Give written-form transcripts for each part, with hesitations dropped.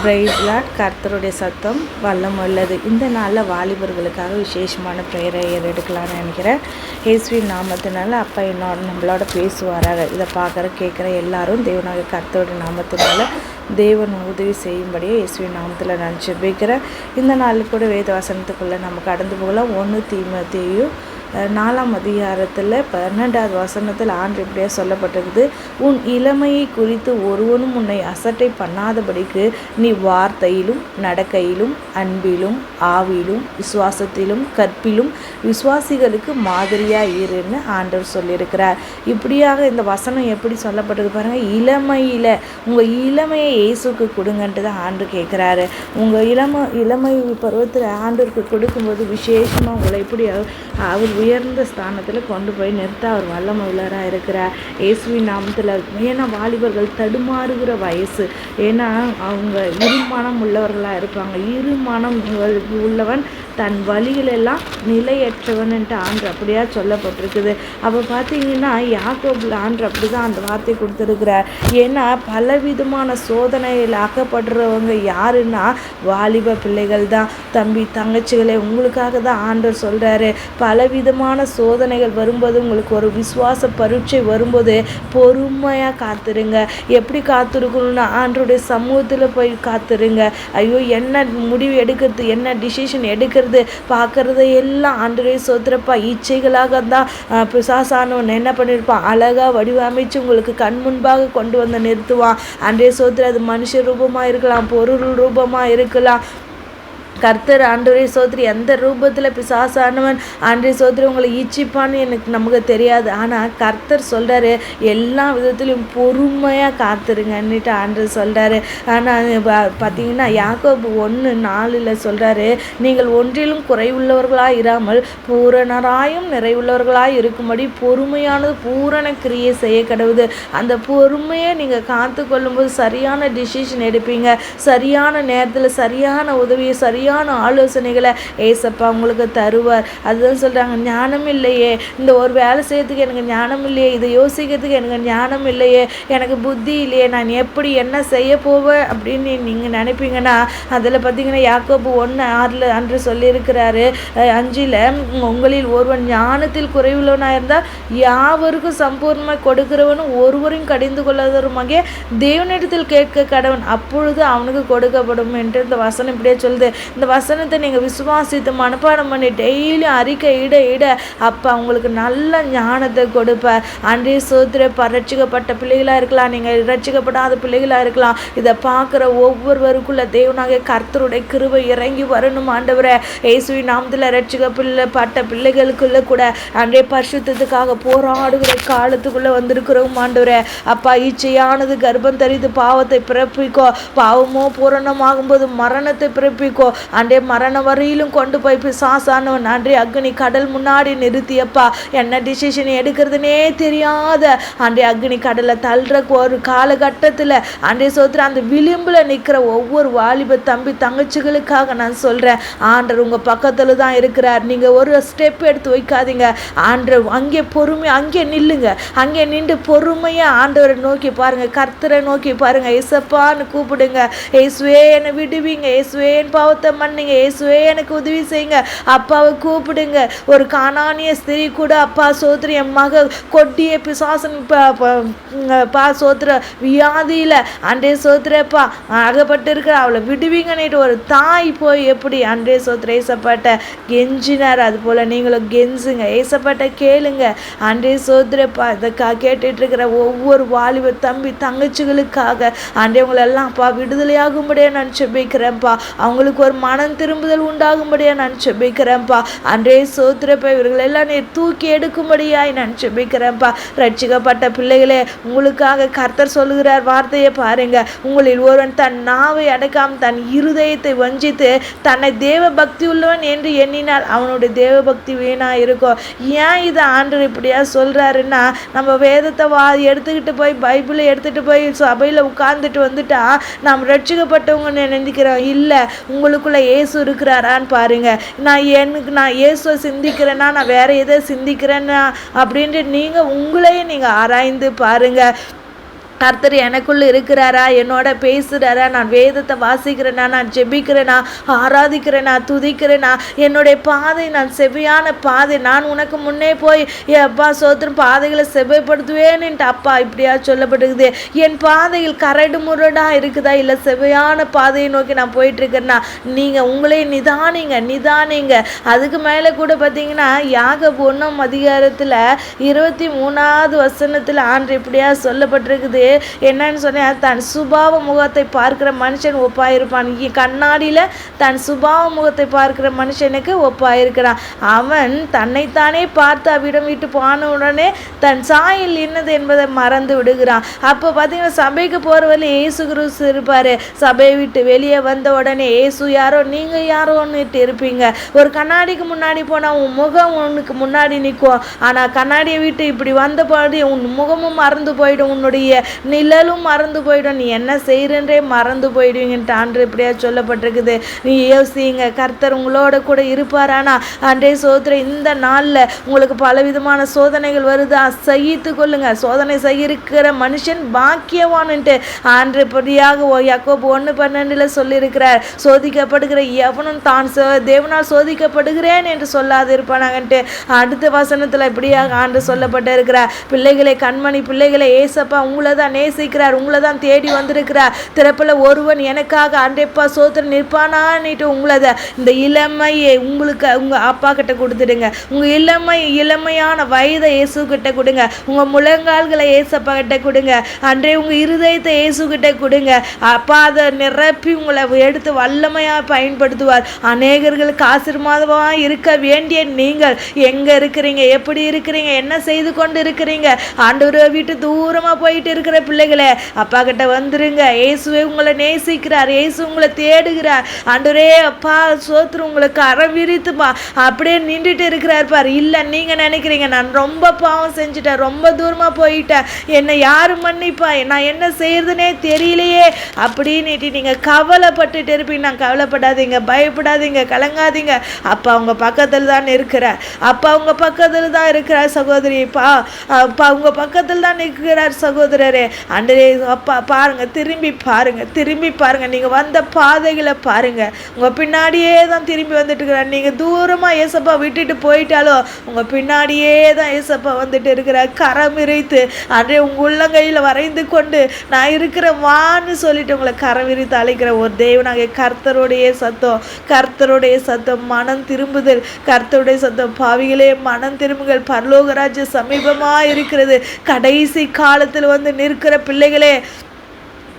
Price Lord. கர்த்தருடைய சத்தம் வல்லம் உள்ளது. இந்த நாளில் வாலிபர்களுக்காக விசேஷமான பெயரை எடுக்கலான்னு நினைக்கிறேன். இயேசுவின் நாமத்தினால அப்பா நம்மளோட பேசுவாராக. இதை பார்க்குற கேட்குற எல்லாரும் தேவனாக கர்த்தருடைய நாமத்தினால தேவன் உதவி செய்யும்படியே இயேசுவின் நாமத்தில் நான் ஜெபிக்கிறேன். இந்த நாளில் கூட வேத வசனத்துக்குள்ளே நம்ம கடந்து போகலாம். 1 தீமோத்தேயு 4ஆம் அதிகாரத்தில் 12வது வசனத்தில் ஆண்டு இப்படியே சொல்லப்பட்டிருக்குது. உன் இளமையை குறித்து ஒருவனும் உன்னை அசட்டை பண்ணாதபடிக்கு நீ வார்த்தையிலும் நடக்கையிலும் அன்பிலும் ஆவிலும் விசுவாசத்திலும் கற்பிலும் விசுவாசிகளுக்கு மாதிரியாக இருன்னு ஆண்டவர் சொல்லியிருக்கிறார். இப்படியாக இந்த வசனம் எப்படி சொல்லப்பட்டிருக்கு பாருங்கள். இளமையில் உங்கள் இளமையை இயேசுக்கு கொடுங்கன்ட்டு தான் ஆண்டு கேட்குறாரு. உங்கள் இளமை பருவத்தில் ஆண்டவருக்கு கொடுக்கும்போது விசேஷமாக உங்களை எப்படி அவர் உயர்ந்த ஸ்தானத்தில் கொண்டு போய் நிறுத்த அவர் வல்லமை உள்ளவராக இருக்கிறார். இயேசுவின் நாமத்தில். ஏன்னா வாலிபர்கள் தடுமாறுகிற வயசு. ஏன்னா அவங்க இருமனம் உள்ளவர்களாக இருப்பாங்க. இருமனம் உள்ளவன் தன் வழிகளெல்லாம் நிலையற்றவன்ட்டு ஆண்டு அப்படியா சொல்லப்பட்டிருக்குது. அப்போ பார்த்தீங்கன்னா யாக்கோபில் ஆண்டு அப்படி தான் அந்த வார்த்தை கொடுத்துருக்கிறார். ஏன்னா பலவிதமான சோதனையில் ஆக்கப்படுறவங்க யாருன்னா வாலிப பிள்ளைகள் தான். தம்பி தங்கச்சிகளே, உங்களுக்காக தான் ஆண்டவர் சொல்கிறாரு. பலவிதமான சோதனைகள் வரும்போது, உங்களுக்கு ஒரு விசுவாச பரீட்சை வரும்போது பொறுமையாக காத்துருங்க. எப்படி காத்திருக்கணும்னா ஆண்டருடைய சமூகத்தில் போய் காத்துருங்க. ஐயோ, என்ன முடிவு எடுக்கிறது, என்ன டிசிஷன் எடுக்கிறது பார்க்கறது எல்லாம் ஆண்டரே சோத்திரப்பா. இச்சைகளாக தான் பிசாசானவன் என்ன பண்ணியிருப்பான், அழகாக வடிவமைச்சு உங்களுக்கு கண் முன்பாக கொண்டு வந்து நிறுத்துவான். ஆண்டரே சோத்திர, அது மனுஷ ரூபமாக இருக்கலாம், பொருள் ரூபமாக இருக்கலாம். கர்த்தர் ஆண்டவரே சோதரி எந்த ரூபத்தில் பிசாசானவன் ஆண்டவரே சோதரி உங்களை ஈச்சிப்பான்னு நமக்கு தெரியாது. ஆனால் கர்த்தர் சொல்கிறாரு எல்லா விதத்துலையும் பொறுமையாக காத்துருங்கன்னுட்டு ஆண்டவர் சொல்கிறாரு. ஆனால் பார்த்தீங்கன்னா யாக்கோபு 1:4 சொல்கிறாரு, நீங்கள் ஒன்றிலும் குறைவுள்ளவர்களாக இராமல் பூரணராயும் நிறைவுள்ளவர்களாக இருக்கும்படி பொறுமையானது பூரண கிரியை செய்ய கடவுது. அந்த பொறுமையை நீங்கள் காத்து கொள்ளும்போது சரியான டிசிஷன் எடுப்பீங்க. சரியான நேரத்தில் சரியான உதவியை சரியான ஆலோசனைகளை ஏசப்பா உங்களுக்கு தருவார். அதுதான் சொல்கிறாங்க, ஞானம் இல்லையே, இந்த ஒரு வேலை செய்யறதுக்கு எனக்கு ஞானம் இல்லையே, இதை யோசிக்கிறதுக்கு எனக்கு ஞானம் இல்லையே, எனக்கு புத்தி இல்லையே, நான் எப்படி என்ன செய்ய போவேன் அப்படின்னு நீங்கள் நினைப்பீங்கன்னா அதில் பார்த்தீங்கன்னா யாக்கோபு 1:6 அன்று சொல்லியிருக்கிறாரு 5 உங்களில் ஒருவன் ஞானத்தில் குறைவுள்ளவனாக இருந்தால் யாவருக்கும் சம்பூர்ணமாக கொடுக்கிறவனும் ஒருவரையும் கடிந்து கொள்ளாதவருமாக தேவனிடத்தில் கேட்க கடவன், அப்பொழுது அவனுக்கு கொடுக்கப்படும் என்று இந்த வசனம் இப்படியே சொல்லுது. இந்த வசனத்தை நீங்கள் விசுவாசித்து மனப்பாடம் பண்ணி டெய்லி அறிக்கை இட அப்போ அவங்களுக்கு நல்ல ஞானத்தை கொடுப்பார். அன்றே சோத்திர ரட்சிக்கப்பட்ட பிள்ளைகளாக இருக்கலாம், நீங்கள் ரட்சிக்கப்படாத பிள்ளைகளாக இருக்கலாம். இதை பார்க்குற ஒவ்வொருவருக்குள்ள தேவனாக கர்த்தருடைய கிருபை இறங்கி வரணும் ஆண்டவரே. இயேசுவின் நாமத்தில் ரட்சிக்கப்பட்ட பிள்ளைகளுக்குள்ள கூட அன்றே பரிசுத்தத்துக்காக போராடுகிற காலத்துக்குள்ளே வந்திருக்கிறோம் ஆண்டவரே. அப்பா, இச்சையானது கர்ப்பம் தரித்து பாவத்தை பிறப்பிக்கோ, பாவமோ பூரணமாகும்போது மரணத்தை பிறப்பிக்கோ. அன்றே மரண வரையிலும் கொண்டு போய் பிசாசானவன் அன்றே அக்னி கடல் முன்னாடி நிறுத்தியப்பா. என்ன டிசிஷன் எடுக்கிறதுனே தெரியாத அன்றே அக்னி கடலை தள்ளுற ஒரு காலகட்டத்தில் அன்றே சோத்திர அந்த விளிம்பில் நிற்கிற ஒவ்வொரு வாலிப தம்பி தங்கச்சிகளுக்காக நான் சொல்கிறேன், ஆண்டர் உங்கள் பக்கத்தில் தான் இருக்கிறார். நீங்கள் ஒரு ஸ்டெப் எடுத்து வைக்காதீங்க. ஆண்டர் அங்கே பொறுமை, அங்கே நில்லுங்க. அங்கே நின்று பொறுமையாக ஆண்டவரை நோக்கி பாருங்கள், கர்த்தரை நோக்கி பாருங்கள். ஏசப்பான்னு கூப்பிடுங்க. ஏசுவே என்னை விடுவீங்க, ஏசுவே என் பாவத்தை மன்னிங்க, இயேசுவே எனக்கு உதவி செய்யுங்க. அப்பாவை கூப்பிடுங்க. ஒரு கானானிய ஸ்திரீ கூட அப்பா சோத்திர என் மக கொட்டிய பிசாசன் பா சோத்திர வியாதியில் அன்றே சோத்திரப்பா அகப்பட்டு இருக்கிற அவளை விடுவீங்கன்னுட்டு ஒரு தாய் போய் எப்படி அன்றே சோத்திர ஏசப்பாட்ட கெஞ்சினார், அது போல் நீங்களும் கெஞ்சுங்க, ஏசப்பாட்ட கேளுங்க. அன்றே சோத்திரப்பா இதை கேட்டுட்டு இருக்கிற ஒவ்வொரு வாலிப தம்பி தங்கச்சிகளுக்காக அன்றே உங்களெல்லாம் அப்பா விடுதலையாகும்படியே நான் செபிக்கிறேன்ப்பா. அவங்களுக்கு ஒரு மனம் திரும்புதல் உண்டாகும்படியா நான் செபிக்கிறேன்ப்பா. அன்றே சோத்திரப்பா இவர்களெல்லாம் நீ தூக்கி எடுக்கும்படியாய் நான் செபிக்கிறேன்ப்பா. ரட்சிக்கப்பட்ட பிள்ளைகளே, உங்களுக்காக கர்த்தர் சொல்லுகிறார் வார்த்தையை பாருங்க. உங்களில் ஒருவன் தன் நாவை அடக்காமல் தன் இருதயத்தை வஞ்சித்து தன்னை தேவ பக்தி உள்ளவன் என்று எண்ணினால் அவனுடைய தேவ பக்தி வீணா இருக்கும். ஏன் இதை ஆண்டவர் இப்படியா சொல்றாருன்னா, நம்ம வேதத்தை எடுத்துக்கிட்டு போய் பைபிளை எடுத்துகிட்டு போய் சபையில் உட்கார்ந்துட்டு வந்துட்டா நாம் ரட்சிக்கப்பட்டவங்க நினைக்கிறோம். இல்லை, உங்களுக்குள்ள இயேசு இருக்கிறாரான்னு பாருங்க. நான் இயேசுவை சிந்திக்கிறேன்னா நான் வேற எதை சிந்திக்கிறேன்னா அப்படின்ட்டு நீங்கள் உங்களையும் நீங்கள் ஆராய்ந்து பாருங்க. கர்த்தர் எனக்குள்ள இருக்கிறாரா, என்னோட பேசுகிறாரா, நான் வேதத்தை வாசிக்கிறேனா, நான் ஜெபிக்கிறேனா, ஆராதிக்கிறேனா, துதிக்கிறேனா, என்னுடைய பாதை நான் செவ்வையான பாதை, நான் உனக்கு முன்னே போய் அப்பா சோத்திரம் பாதைகளை செவ்வைப்படுத்துவேன்னுட்டு அப்பா இப்படியா சொல்லப்பட்டிருக்குது. என் பாதையில் கரடு முரடாக இருக்குதா, இல்லை செவ்வையான பாதையை நோக்கி நான் போயிட்டுருக்கேன்னா, நீங்கள் உங்களே நிதானிங்க. அதுக்கு மேலே கூட பார்த்தீங்கன்னா யாக்கோபு 1ஆம் அதிகாரத்தில் 23வது வசனத்தில் ஆண்டு இப்படியா சொல்லப்பட்டிருக்குது. என்னன்னு சொன்னால், தன் சுபாவ முகத்தை பார்க்கிற மனுஷன் ஒப்பாயிருப்பான். கண்ணாடியில் தன் சுபாவ முகத்தை பார்க்கிற மனுஷனுக்கு ஒப்பாயிருக்கிறான். அவன் தன்னைத்தானே பார்த்து அவ்விடம் விட்டு போன உடனே தன் சாயல் என்னது என்பதை மறந்து விடுகிறான். அப்போ பார்த்தீங்கன்னா சபைக்கு போகிறவரில் இயேசு கிறிஸ்து இருப்பார். சபையை விட்டு வெளியே வந்த உடனே இயேசு யாரோ நீங்கள் யாரோன்னுட்டு இருப்பீங்க. ஒரு கண்ணாடிக்கு முன்னாடி போனால் உன் முகம் உனக்கு முன்னாடி நிற்கும். ஆனால் கண்ணாடியை விட்டு இப்படி வந்தபோது உன் முகமும் மறந்து போயிடும், உன்னுடைய நிழலும் மறந்து போயிடும், நீ என்ன செய்கிறன்றே மறந்து போயிடுவீங்கன்ட்டு ஆண்டு இப்படியா சொல்லப்பட்டிருக்குது. நீ யோசிங்க, கர்த்தர் உங்களோட கூட இருப்பாரானா அன்றே சோதனை இந்த நாளில் உங்களுக்கு பலவிதமான சோதனைகள் வருதா, சகித்து கொள்ளுங்க. சோதனை சகிக்கிற மனுஷன் பாக்கியவான்ட்டு ஆண்டு இப்படியாக யாக்கோபு 1:12 சொல்லியிருக்கிறார். சோதிக்கப்படுகிற எவனும் தான் தேவனால் சோதிக்கப்படுகிறேன் என்று சொல்லாது இருப்பானாங்கன்ட்டு அடுத்த வசனத்தில் இப்படியாக ஆண்டு சொல்லப்பட்டு இருக்கிறார். பிள்ளைகளை, கண்மணி பிள்ளைகளை, ஏசப்பா உங்களை தான் நேசிக்கிறார், உங்களை தான் தேடி வந்திருக்கிறார். திறப்பில் ஒருவன் எனக்காக அன்றைப்பா சோத்திரம் நிற்பானான்னுட்டு உங்களை இந்த இளமையை உங்களுக்கு உங்கள் அப்பா கிட்ட கொடுத்துடுங்க. உங்கள் இளமையான வயதை இயேசு கிட்ட கொடுங்க. உங்கள் முழங்கால்களை ஏசப்பா கிட்ட கொடுங்க. அன்றே உங்கள் இருதயத்தை இயேசு கிட்ட கொடுங்க. அப்பா அதை நிரப்பி உங்களை எடுத்து வல்லமையாக பயன்படுத்துவார். அநேகர்களுக்கு ஆசீர்வாதமாக இருக்க வேண்டிய நீங்கள் எங்கே இருக்கிறீங்க, எப்படி இருக்கிறீங்க, என்ன செய்து கொண்டு இருக்கிறீங்க? ஆண்டவரை விட்டு தூரமாக போயிட்டு இருக்கிற பிள்ளைகளே, அப்பா கிட்ட வந்துருங்க. இயேசுவே உங்களை நேசிக்கிறார், இயேசு உங்களை தேடுகிறார். ஆண்டவரே அப்பா சோத்திரம் உங்களுக்கு விரித்துமா அப்படியே நின்றுட்டு இருக்கிறார் பார். இல்லை நீங்கள் நினைக்கிறீங்க நான் ரொம்ப பாவம் செஞ்சுட்டேன், ரொம்ப தூரமாக போயிட்டேன், என்னை யாரு மன்னிப்பா, நான் என்ன செய்யறதுனே தெரியலையே அப்படின்னுட்டு நீங்கள் கவலைப்பட்டுட்டு இருப்பீங்க. நான் கவலைப்படாதீங்க, பயப்படாதீங்க, கலங்காதீங்க. அப்பா உங்க பக்கத்தில் தான் இருக்கிறார். அப்பா உங்க பக்கத்தில் தான் இருக்கிறார் சகோதரி. அப்பா உங்க பக்கத்தில் தான் இருக்கிறார் சகோதரரே. அன்றே அப்பா பாருங்க, திரும்பி பாருங்க. நீங்கள் வந்த பாதைகளை பாருங்க. உங்கள் பின்னாடியே தான் திரும்பி வந்துட்டு இருக்கிறார். நீங்கள் தூரமாக ஏசப்பா விட்டுட்டு போயிட்டாலும் உங்கள் பின்னாடியே தான் ஏசப்பா வந்துட்டு இருக்கிறார். கரம் விரித்து அன்றே உங்கள் உள்ளங்கையில் வரைந்து கொண்டு நான் இருக்கிற வான்னு சொல்லிட்டு உங்களை கரம் விரித்து அழைக்கிற ஒரு தேவனாக கர்த்தருடைய சத்தம் மனம் திரும்புதல். கர்த்தருடைய சத்தம் பாவிகளே மனம் திரும்புங்கள், பரலோகராஜ்ய சமீபமாக இருக்கிறது. கடைசி காலத்தில் வந்து நிற்கிற பிள்ளைகளே,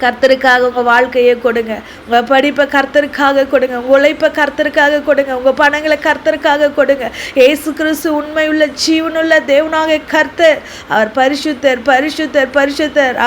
கர்த்தருக்காக உங்கள் வாழ்க்கையை கொடுங்க. உங்கள் படிப்பை கர்த்தருக்காக கொடுங்க. உங்கள் உழைப்பை கர்த்தருக்காக கொடுங்க. உங்கள் பணங்களை கர்த்தருக்காக கொடுங்க. இயேசு கிறிஸ்து உண்மையுள்ள ஜீவனுள்ள தேவனாக கர்த்தர். அவர் பரிசுத்தர்.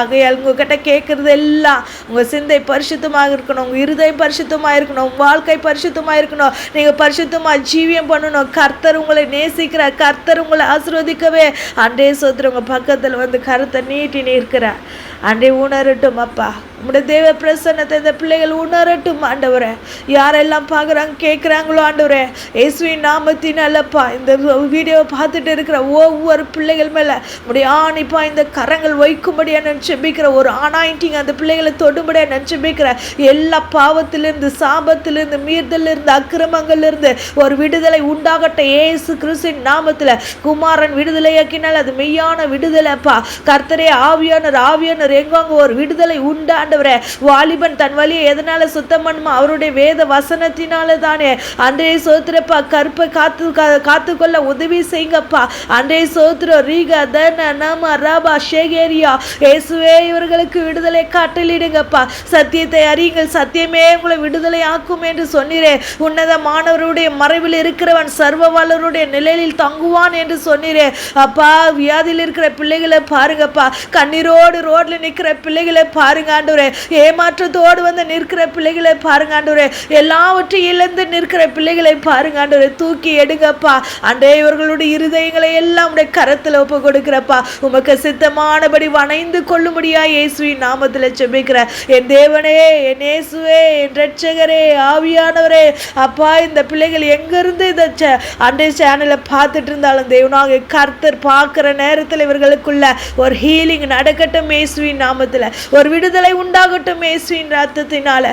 ஆகையால் உங்ககிட்ட கேட்கறது எல்லாம் உங்கள் சிந்தை பரிசுத்தமாக இருக்கணும், உங்கள் இருதயம் பரிசுத்தமாக இருக்கணும், உங்கள் வாழ்க்கை பரிசுத்தமாக இருக்கணும். நீங்கள் பரிசுத்தமாக ஜீவியம் பண்ணணும். கர்த்தர் உங்களை நேசிக்கிறார். கர்த்தர் உங்களை ஆசீர்வதிக்கவே அன்றே சோத்திரம் உங்கள் பக்கத்தில் வந்து கருத்தை நீட்டி நிற்கிறார். அன்றே உணரட்டும் அப்பா, உங்களுடைய தேவ பிரசன்னத்தை இந்த பிள்ளைகள் உணரட்டும் ஆண்டவரே. யாரெல்லாம் பார்க்குறாங்க கேட்குறாங்களோ ஆண்டவரே, இயேசுவின் நாமத்தினாலப்பா இந்த வீடியோவை பார்த்துட்டு இருக்கிற ஒவ்வொரு பிள்ளைகள் மேலே உடைய ஆணிப்பா இந்த கரங்கள் வைக்கும்படியாக நினச்சிபிக்கிற ஒரு ஆனாயிட்டிங்க அந்த பிள்ளைகளை தொடும்படியாக நினச்சிபிக்கிற எல்லா பாவத்திலிருந்து, சாபத்திலிருந்து, மீறுதலிருந்து, அக்கிரமங்களிலிருந்து ஒரு விடுதலை உண்டாகட்ட இயேசு கிறிஸ்துவின் நாமத்தில். குமாரன் விடுதலையாக்கினால் அது மெய்யான விடுதலைப்பா. கர்த்தரே ஆவியானர் எங்காங்க ஒரு விடுதலை உண்டாண்டவரே. வாலிபன் தன் வழியை எதனால சுத்தம் பண்ணுமா? அவருடைய வேத வசனத்தினால தானே. அன்றைய சோத்திரப்பா, கற்பை காத்து கொள்ள உதவி செய்யுங்கப்பா. அன்றைய சோத்திரம் ரீகா தன நம ரபா ஷேகேரியா இயேசுவே இவர்களுக்கு விடுதலை காட்டலிடுங்கப்பா. சத்தியத்தை அறியுங்கள், சத்தியமே உங்களை விடுதலை ஆக்கும் என்று சொன்னீரே. உன்னதமானவருடைய மறைவில் இருக்கிறவன் சர்வ வல்லவருடைய நிலையில் தங்குவான் என்று சொன்னீரே. அப்பா வியாதியில் இருக்கிற பிள்ளைகளை பாருங்கப்பா, கண்ணீரோடு ரோட்ல நிற்கிற பிள்ளைகளை பாருங்க ஆண்டவரே. ஆண்டவரே. ஏமாற்றத்தோடு வந்து நிற்கிற பிள்ளைகளை பாருங்க ஆண்டவரே. எல்லாவற்றையும் இழந்து நிற்கிற பிள்ளைகளை பாருங்க ஆண்டவரே. தூக்கி எடுங்கப்பா. அன்றே இவர்களுடைய இருதயங்களை எல்லாம் உடைய கரத்தில் ஒப்பு கொடுக்கிறப்பா. உமக்கு சித்தமானபடி வணைந்து கொள்ளும்படியா இயேசுவின் நாமத்தில் ஜெபிக்கிற என் தேவனே, என் இயேசுவே, என் இரட்சகரே, ஆவியானவரே அப்பா, இந்த பிள்ளைகள் எங்கிருந்து இந்த அண்டை சேனலை பார்த்துட்டு இருந்தாலும் தேவனாக கர்த்தர் பார்க்கிற நேரத்தில் இவர்களுக்குள்ள ஒரு ஹீலிங் நடக்கட்டும் இயேசுவின் நாமத்தில். ஒரு விடுதலை உண்டாகட்டும் இயேசுவின் ரத்தத்தினால.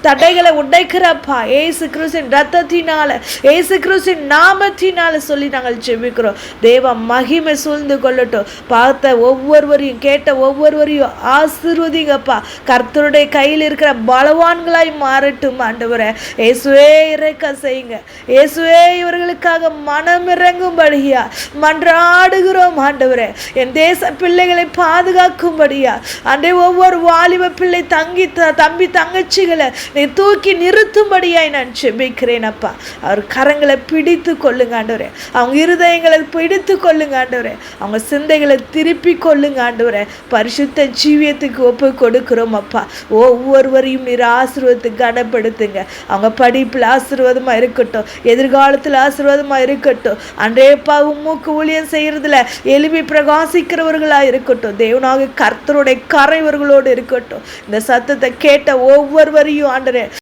தடைகளை உடைக்கிறப்பா இயேசு கிறிஸ்துவின் ரத்தத்தினால, இயேசு கிறிஸ்துவின் நாமத்தினால சொல்லி நாங்கள் ஜெபிக்கிறோம். தேவ மகிமை சூழ்ந்து கொள்ளட்டும். பார்த்த ஒவ்வொருவரையும், கேட்ட ஒவ்வொருவரையும் ஆசீர்வதிங்கப்பா. கர்த்தருடைய கையில் இருக்கிற பலவான்களாய் மாறட்டும் ஆண்டவரே. இயேசுவே இறைக்க செய்யுங்க. இயேசுவே இவர்களுக்காக மனம் இறங்கும்படியா மன்றாடுகிறோம் ஆண்டவரே. என் தேச பிள்ளைகளை பாதுகாக்கும்படியா அன்றே ஒவ்வொரு வாலிப பிள்ளை தம்பி தங்கச்சிகளை நீ தூக்கி நிறுத்தும்படியாய் நான் ஜெபிக்கிறேன் அப்பா. அவர் கரங்களை பிடித்து கொள்ளுங்க ஆண்டவரே. அவங்க இருதயங்களை பிடித்து கொள்ளுங்க ஆண்டவரே. அவங்க சிந்தைகளை திருப்பி கொள்ளுங்க ஆண்டவரே. பரிசுத்த ஜீவியத்துக்கு ஒப்பு கொடுக்கிறோம் அப்பா. ஒவ்வொருவரையும் நீர் ஆசீர்வாதத்துக்கு கனப்படுத்துங்க. அவங்க படிப்பில் ஆசீர்வாதமாக இருக்கட்டும், எதிர்காலத்தில் ஆசீர்வாதமாக இருக்கட்டும். அன்றேப்பா உம்முக்கு ஊழியம் செய்யறதுல எழுப்பி பிரகாசிக்கிறவர்களாக இருக்கட்டும். தேவனாக கர்த்தருடைய கரை இவர்களோடு இருக்கட்டும். இந்த சத்தத்தை கேட்ட ஒவ்வொருவரையும் ஆண்டவரே